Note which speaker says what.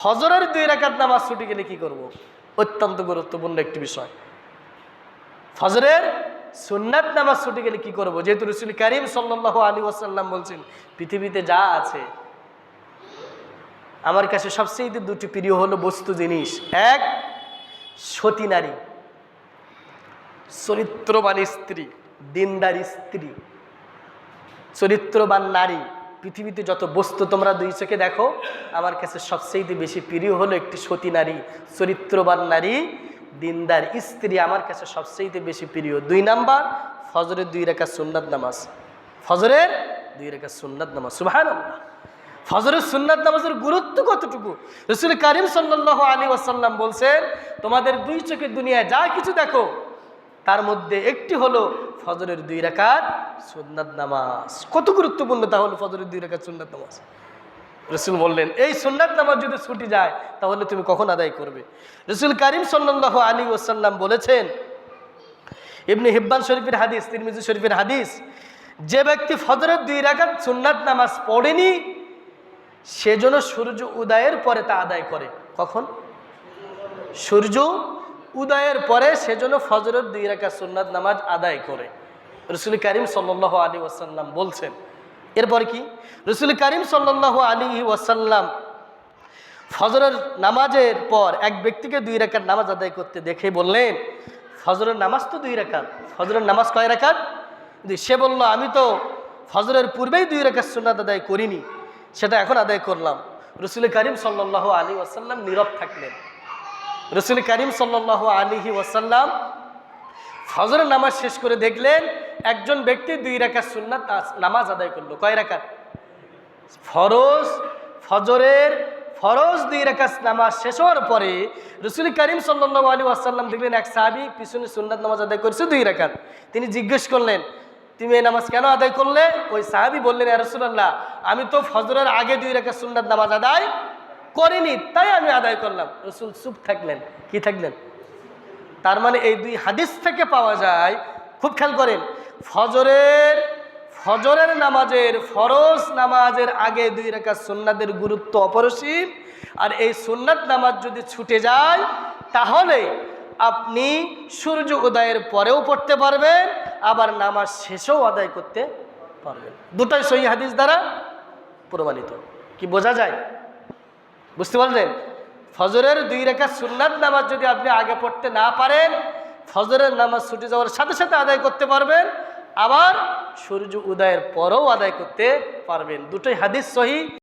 Speaker 1: ফজরের 2 রাকাত নামাজ ছুটে গেলে কি করব? অত্যন্ত গুরুত্বপূর্ণ একটি বিষয়। ফজরের সুন্নাত নামাজ ছুটে গেলে কি করব? যেহেতু রাসূল কারীম সাল্লাল্লাহু আলাইহি ওয়াসাল্লাম বলছেন, পৃথিবীতে যা আছে আমার কাছে সবচেয়ে দুটি প্রিয় হলো বস্তু জিনিস। এক, সতী নারী, চরিত্রবান স্ত্রী, দিনদার স্ত্রী, চরিত্রবান নারী। পৃথিবীতে যত বস্তু তোমরা 2 চোখে দেখো, আমার কাছে সবচেয়ে বেশি প্রিয় হলো একটি সতী নারী, চরিত্রবান নারী, দিনদার স্ত্রী আমার কাছে সবচেয়ে বেশি প্রিয়। 2 নাম্বার, ফজরের 2 রাকাত সুন্নাত নামাজ। ফজরের 2 রাকাত সুন্নাত নামাজ। সুবহানাল্লাহ। ফজরের সুন্নাত নামাজের গুরুত্ব কতটুকু? রাসূল কারীম সাল্লাল্লাহু আলাইহি ওয়াসাল্লাম বলছেন, তোমাদের 2 চোখে দুনিয়ায় যা কিছু দেখো তার মধ্যে একটি হলো ফজরের 2 রাকাত সুন্নাত নামাজ। কত গুরুত্বপূর্ণ তাহলে ফজরের 2 রাকাত সুন্নাত নামাজ। রাসূল বললেন, এই সুন্নাত নামাজ যদি ছুটি যায় তাহলে তুমি কখন আদায় করবে? রাসূল কারীম সাল্লাল্লাহু আলাইহি ওয়াসাল্লাম বলেছেন, ইবনে হিব্বান শরীফের হাদিস, তিরমিজি শরীফের হাদিস, যে ব্যক্তি ফজরের 2 রাকাত সুন্নাত নামাজ পড়েনি সে যেন সূর্য উদয়ের পরে তা আদায় করে। কখন? সূর্য উদয়ের পরে সেজন্য ফজরের 2 রাকাত সুন্নাত নামাজ আদায় করে। রাসূল কারীম সাল্লাল্লাহু আলাইহি ওয়াসাল্লাম বলছেন। এরপর কি? রাসূল কারীম সাল্লাল্লাহু আলাইহি ওয়াসাল্লাম ফজরের নামাজের পর এক ব্যক্তিকে 2 রাকাত নামাজ আদায় করতে দেখে বললেন, ফজরের নামাজ তো 2 রাকাত, ফজরের নামাজ কয় রাকাত? সে বলল, আমি তো ফজরের পূর্বেই 2 রাকাত সুন্নাত আদায় করিনি, সেটা এখন আদায় করলাম। রাসূল কারীম সাল্লাল্লাহু আলাইহি ওয়াসাল্লাম নীরব থাকলেন। রাসূল কারীম সাল্লাল্লাহু আলাইহি ওয়াসাল্লাম ফজরের নামাজ শেষ করে দেখলেন একজন ব্যক্তি 2 রাকাত সুন্নাত নামাজ আদায় করলো। কয় রাকাত? ফজরের ফরজ 2 রাকাত নামাজ শেষ হওয়ার পরে রাসূল কারীম সাল্লাল্লাহু আলাইহি ওয়াসাল্লাম দেখলেন এক সাহাবী পিছনে সুন্নাত নামাজ আদায় করেছে 2 রাকাত। তিনি জিজ্ঞেস করলেন, তুমি এই নামাজ কেন আদায় করলে? ওই সাহাবী বললেন, ইয়া রাসূলুল্লাহ, আমি তো ফজরের আগে 2 রাকাত সুন্নাত নামাজ আদায় করিনি, তাই আমি আদায় করলাম। রাসূল চুপ থাকলেন। কি থাকলেন? তার মানে এই 2 হাদিস থেকে পাওয়া যায়, খুব খেয়াল করেন, ফজরের নামাজের, ফরজ নামাজের আগে 2 রাকাত সুন্নাতের গুরুত্ব অপরিসীম। আর এই সুন্নাত নামাজ যদি ছুটে যায় তাহলে আপনি সূর্য উদয়ের পরেও পড়তে পারবেন, আবার নামাজ শেষেও আদায় করতে পারবেন। দুটাই সহিহ হাদিস দ্বারা প্রমাণিত। কি বোঝা যায়? বুঝতে পারলেন? ফজরের 2 রাকাত সুন্নাত নামাজ যদি আপনি আগে পড়তে না পারেন, ফজরের নামাজ ছুটে যাওয়ার সাথে সাথে আদায় করতে পারবেন, আবার সূর্য উদয়ের পরেও আদায় করতে পারবেন। দুটোই হাদিস সহিহ।